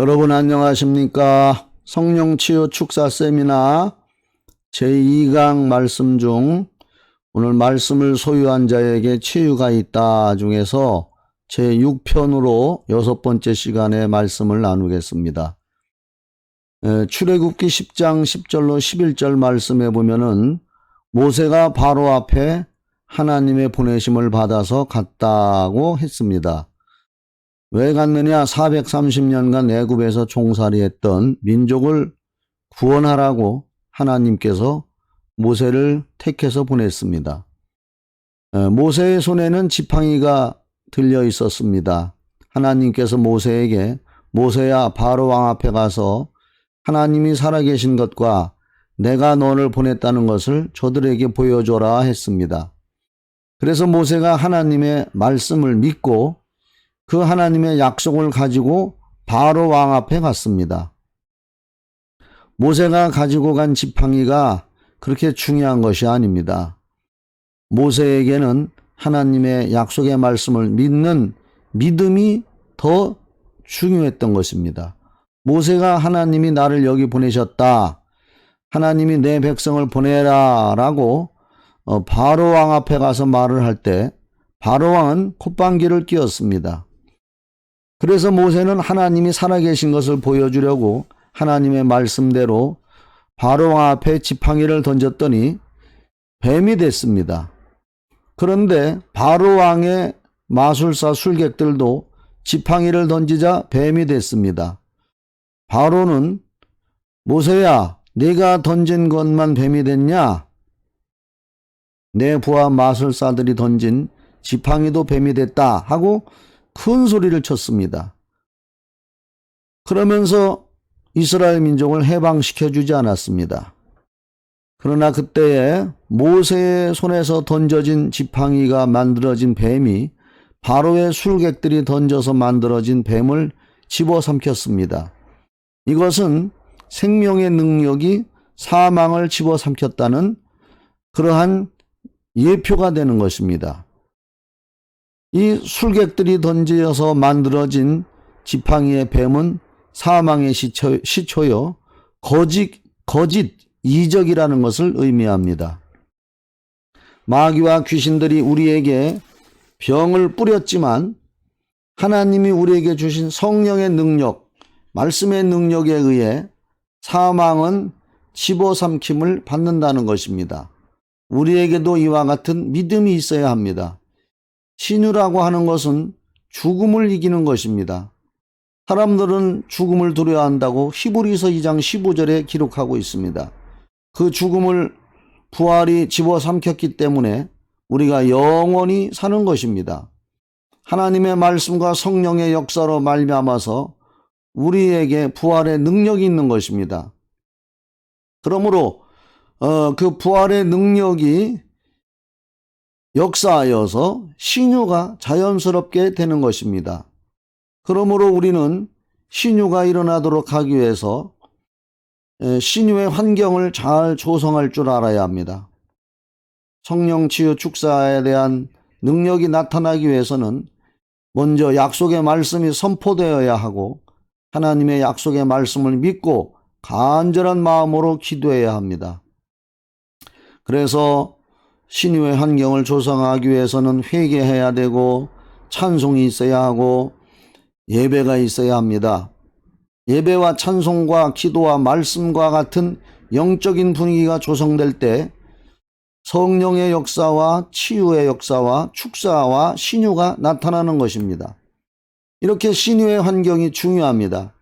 여러분 안녕하십니까? 성령치유 축사 세미나 제2강 말씀 중 오늘 말씀을 소유한 자에게 치유가 있다 중에서 제6편으로 6번째 시간에 말씀을 나누겠습니다. 출애굽기 10장 10절로 11절 말씀에 보면은 모세가 바로 앞에 하나님의 보내심을 받아서 갔다고 했습니다. 왜 갔느냐? 430년간 애굽에서 종살이했던 민족을 구원하라고 하나님께서 모세를 택해서 보냈습니다. 모세의 손에는 지팡이가 들려 있었습니다. 하나님께서 모세에게 모세야 바로 왕 앞에 가서 하나님이 살아계신 것과 내가 너를 보냈다는 것을 저들에게 보여줘라 했습니다. 그래서 모세가 하나님의 말씀을 믿고 그 하나님의 약속을 가지고 바로 왕 앞에 갔습니다. 모세가 가지고 간 지팡이가 그렇게 중요한 것이 아닙니다. 모세에게는 하나님의 약속의 말씀을 믿는 믿음이 더 중요했던 것입니다. 모세가 하나님이 나를 여기 보내셨다, 하나님이 내 백성을 보내라 라고 바로 왕 앞에 가서 말을 할 때 바로 왕은 콧방귀를 뀌었습니다. 그래서 모세는 하나님이 살아계신 것을 보여주려고 하나님의 말씀대로 바로 왕 앞에 지팡이를 던졌더니 뱀이 됐습니다. 그런데 바로 왕의 마술사 술객들도 지팡이를 던지자 뱀이 됐습니다. 바로는 모세야, 네가 던진 것만 뱀이 됐냐? 내 부하 마술사들이 던진 지팡이도 뱀이 됐다 하고 큰 소리를 쳤습니다. 그러면서 이스라엘 민족을 해방시켜 주지 않았습니다. 그러나 그때에 모세의 손에서 던져진 지팡이가 만들어진 뱀이 바로의 술객들이 던져서 만들어진 뱀을 집어삼켰습니다. 이것은 생명의 능력이 사망을 집어삼켰다는 그러한 예표가 되는 것입니다. 이 술객들이 던져서 만들어진 지팡이의 뱀은 사망의 시초요, 거짓 이적이라는 것을 의미합니다. 마귀와 귀신들이 우리에게 병을 뿌렸지만 하나님이 우리에게 주신 성령의 능력, 말씀의 능력에 의해 사망은 집어삼킴을 받는다는 것입니다. 우리에게도 이와 같은 믿음이 있어야 합니다. 신유라고 하는 것은 죽음을 이기는 것입니다. 사람들은 죽음을 두려워한다고 히브리서 2장 15절에 기록하고 있습니다. 그 죽음을 부활이 집어삼켰기 때문에 우리가 영원히 사는 것입니다. 하나님의 말씀과 성령의 역사로 말미암아서 우리에게 부활의 능력이 있는 것입니다. 그러므로 그 부활의 능력이 역사하여서 신유가 자연스럽게 되는 것입니다. 그러므로 우리는 신유가 일어나도록 하기 위해서 신유의 환경을 잘 조성할 줄 알아야 합니다. 성령치유 축사에 대한 능력이 나타나기 위해서는 먼저 약속의 말씀이 선포되어야 하고 하나님의 약속의 말씀을 믿고 간절한 마음으로 기도해야 합니다. 그래서 신유의 환경을 조성하기 위해서는 회개해야 되고 찬송이 있어야 하고 예배가 있어야 합니다. 예배와 찬송과 기도와 말씀과 같은 영적인 분위기가 조성될 때 성령의 역사와 치유의 역사와 축사와 신유가 나타나는 것입니다. 이렇게 신유의 환경이 중요합니다.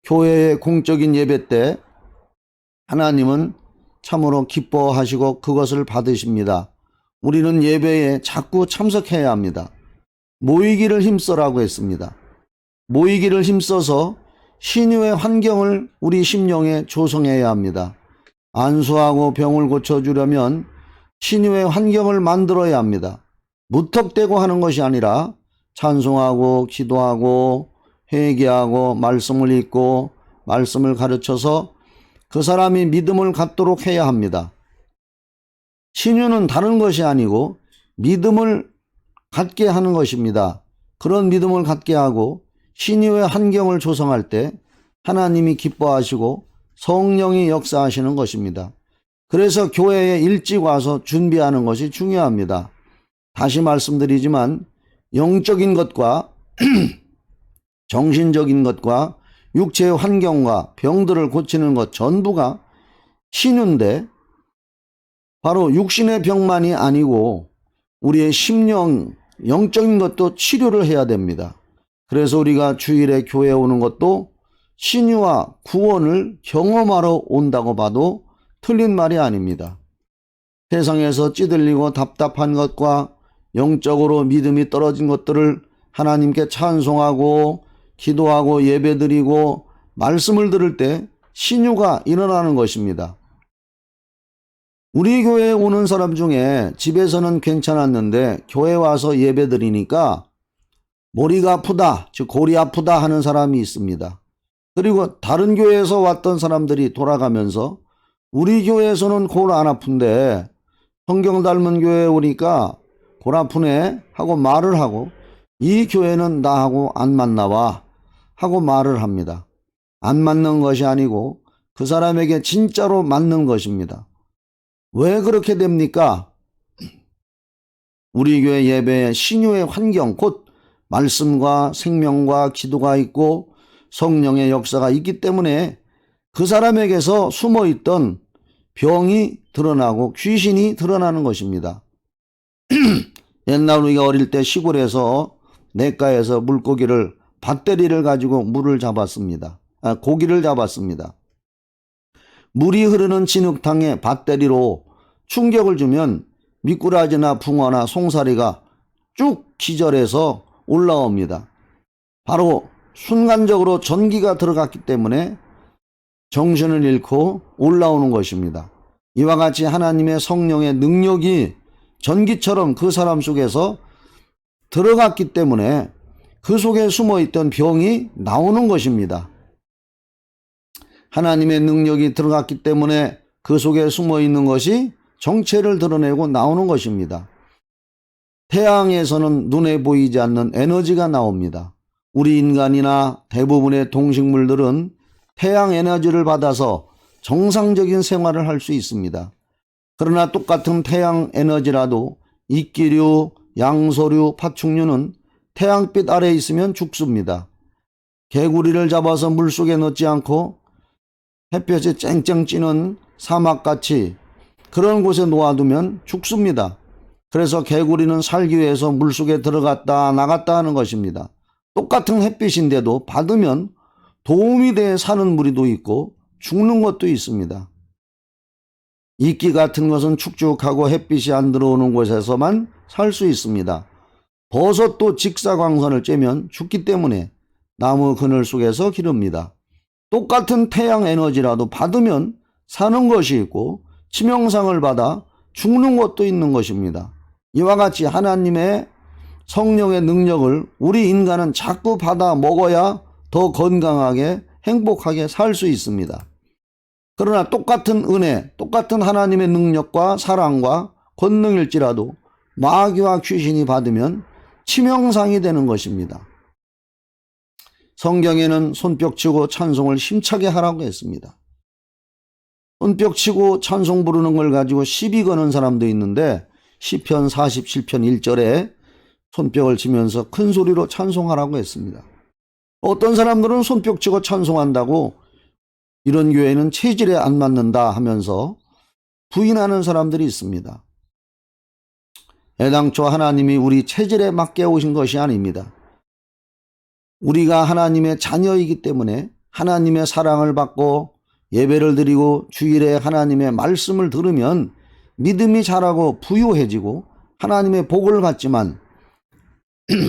교회의 공적인 예배 때 하나님은 참으로 기뻐하시고 그것을 받으십니다. 우리는 예배에 자꾸 참석해야 합니다. 모이기를 힘써라고 했습니다. 모이기를 힘써서 신유의 환경을 우리 심령에 조성해야 합니다. 안수하고 병을 고쳐주려면 신유의 환경을 만들어야 합니다. 무턱대고 하는 것이 아니라 찬송하고 기도하고 회개하고 말씀을 읽고 말씀을 가르쳐서 그 사람이 믿음을 갖도록 해야 합니다. 신유는 다른 것이 아니고 믿음을 갖게 하는 것입니다. 그런 믿음을 갖게 하고 신유의 환경을 조성할 때 하나님이 기뻐하시고 성령이 역사하시는 것입니다. 그래서 교회에 일찍 와서 준비하는 것이 중요합니다. 다시 말씀드리지만 영적인 것과 정신적인 것과 육체의 환경과 병들을 고치는 것 전부가 신유인데 바로 육신의 병만이 아니고 우리의 심령, 영적인 것도 치료를 해야 됩니다. 그래서 우리가 주일에 교회에 오는 것도 신유와 구원을 경험하러 온다고 봐도 틀린 말이 아닙니다. 세상에서 찌들리고 답답한 것과 영적으로 믿음이 떨어진 것들을 하나님께 찬송하고 기도하고 예배드리고 말씀을 들을 때 신유가 일어나는 것입니다. 우리 교회에 오는 사람 중에 집에서는 괜찮았는데 교회 와서 예배드리니까 머리가 아프다, 즉 골이 아프다 하는 사람이 있습니다. 그리고 다른 교회에서 왔던 사람들이 돌아가면서 우리 교회에서는 골 안 아픈데 성경 닮은 교회에 오니까 골 아프네 하고 말을 하고 이 교회는 나하고 안 맞나 봐 하고 말을 합니다. 안 맞는 것이 아니고 그 사람에게 진짜로 맞는 것입니다. 왜 그렇게 됩니까? 우리 교회 예배에 신유의 환경, 곧 말씀과 생명과 기도가 있고 성령의 역사가 있기 때문에 그 사람에게서 숨어있던 병이 드러나고 귀신이 드러나는 것입니다. 옛날 우리가 어릴 때 시골에서 냇가에서 물고기를 밧데리를 가지고 고기를 잡았습니다. 물이 흐르는 진흙탕에 밧데리로 충격을 주면 미꾸라지나 붕어나 송사리가 쭉 기절해서 올라옵니다. 바로 순간적으로 전기가 들어갔기 때문에 정신을 잃고 올라오는 것입니다. 이와 같이 하나님의 성령의 능력이 전기처럼 그 사람 속에서 들어갔기 때문에 그 속에 숨어있던 병이 나오는 것입니다. 하나님의 능력이 들어갔기 때문에 그 속에 숨어있는 것이 정체를 드러내고 나오는 것입니다. 태양에서는 눈에 보이지 않는 에너지가 나옵니다. 우리 인간이나 대부분의 동식물들은 태양 에너지를 받아서 정상적인 생활을 할 수 있습니다. 그러나 똑같은 태양 에너지라도 이끼류, 양서류, 파충류는 태양빛 아래에 있으면 죽습니다. 개구리를 잡아서 물속에 넣지 않고 햇볕에 쨍쨍 찌는 사막같이 그런 곳에 놓아두면 죽습니다. 그래서 개구리는 살기 위해서 물속에 들어갔다 나갔다 하는 것입니다. 똑같은 햇빛인데도 받으면 도움이 돼 사는 무리도 있고 죽는 것도 있습니다. 이끼 같은 것은 축축하고 햇빛이 안 들어오는 곳에서만 살 수 있습니다. 버섯도 직사광선을 쬐면 죽기 때문에 나무 그늘 속에서 기릅니다. 똑같은 태양 에너지라도 받으면 사는 것이 있고 치명상을 받아 죽는 것도 있는 것입니다. 이와 같이 하나님의 성령의 능력을 우리 인간은 자꾸 받아 먹어야 더 건강하게 행복하게 살 수 있습니다. 그러나 똑같은 은혜, 똑같은 하나님의 능력과 사랑과 권능일지라도 마귀와 귀신이 받으면 치명상이 되는 것입니다. 성경에는 손뼉치고 찬송을 힘차게 하라고 했습니다. 손뼉치고 찬송 부르는 걸 가지고 시비 거는 사람도 있는데 시편 47편 1절에 손뼉을 치면서 큰 소리로 찬송하라고 했습니다. 어떤 사람들은 손뼉치고 찬송한다고 이런 교회는 체질에 안 맞는다 하면서 부인하는 사람들이 있습니다. 애당초 하나님이 우리 체질에 맞게 오신 것이 아닙니다. 우리가 하나님의 자녀이기 때문에 하나님의 사랑을 받고 예배를 드리고 주일에 하나님의 말씀을 들으면 믿음이 자라고 부유해지고 하나님의 복을 받지만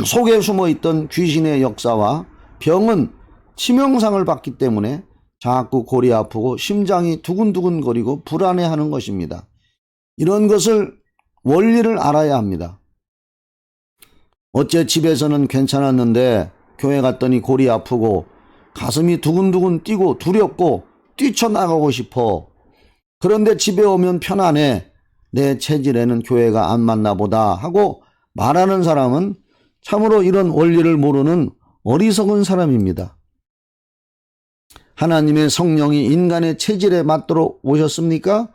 속에 숨어있던 귀신의 역사와 병은 치명상을 받기 때문에 자꾸 골이 아프고 심장이 두근두근거리고 불안해하는 것입니다. 이런 것을 원리를 알아야 합니다. 어째 집에서는 괜찮았는데 교회 갔더니 골이 아프고 가슴이 두근두근 뛰고 두렵고 뛰쳐나가고 싶어. 그런데 집에 오면 편안해. 내 체질에는 교회가 안 맞나 보다 하고 말하는 사람은 참으로 이런 원리를 모르는 어리석은 사람입니다. 하나님의 성령이 인간의 체질에 맞도록 오셨습니까?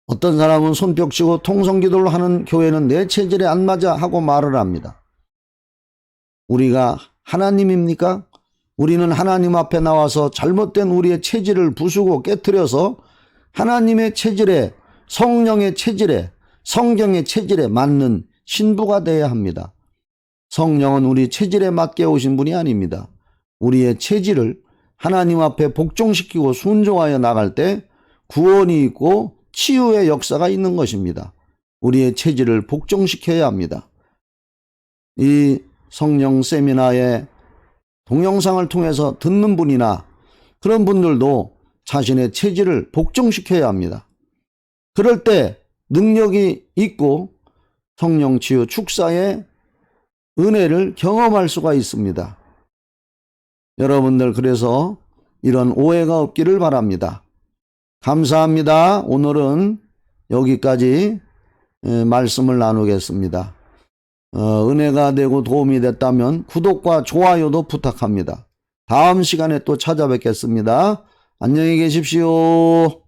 어떤 사람은 손뼉치고 통성기도를 하는 교회는 내 체질에 안 맞아 하고 말을 합니다. 우리가 하나님입니까? 우리는 하나님 앞에 나와서 잘못된 우리의 체질을 부수고 깨트려서 하나님의 체질에, 성령의 체질에, 성경의 체질에 맞는 신부가 되어야 합니다. 성령은 우리 체질에 맞게 오신 분이 아닙니다. 우리의 체질을 하나님 앞에 복종시키고 순종하여 나갈 때 구원이 있고 치유의 역사가 있는 것입니다. 우리의 체질을 복종시켜야 합니다. 이 성령 세미나의 동영상을 통해서 듣는 분이나 그런 분들도 자신의 체질을 복종시켜야 합니다. 그럴 때 능력이 있고 성령 치유 축사의 은혜를 경험할 수가 있습니다. 여러분들 그래서 이런 오해가 없기를 바랍니다. 감사합니다. 오늘은 여기까지 말씀을 나누겠습니다. 은혜가 되고 도움이 됐다면 구독과 좋아요도 부탁합니다. 다음 시간에 또 찾아뵙겠습니다. 안녕히 계십시오.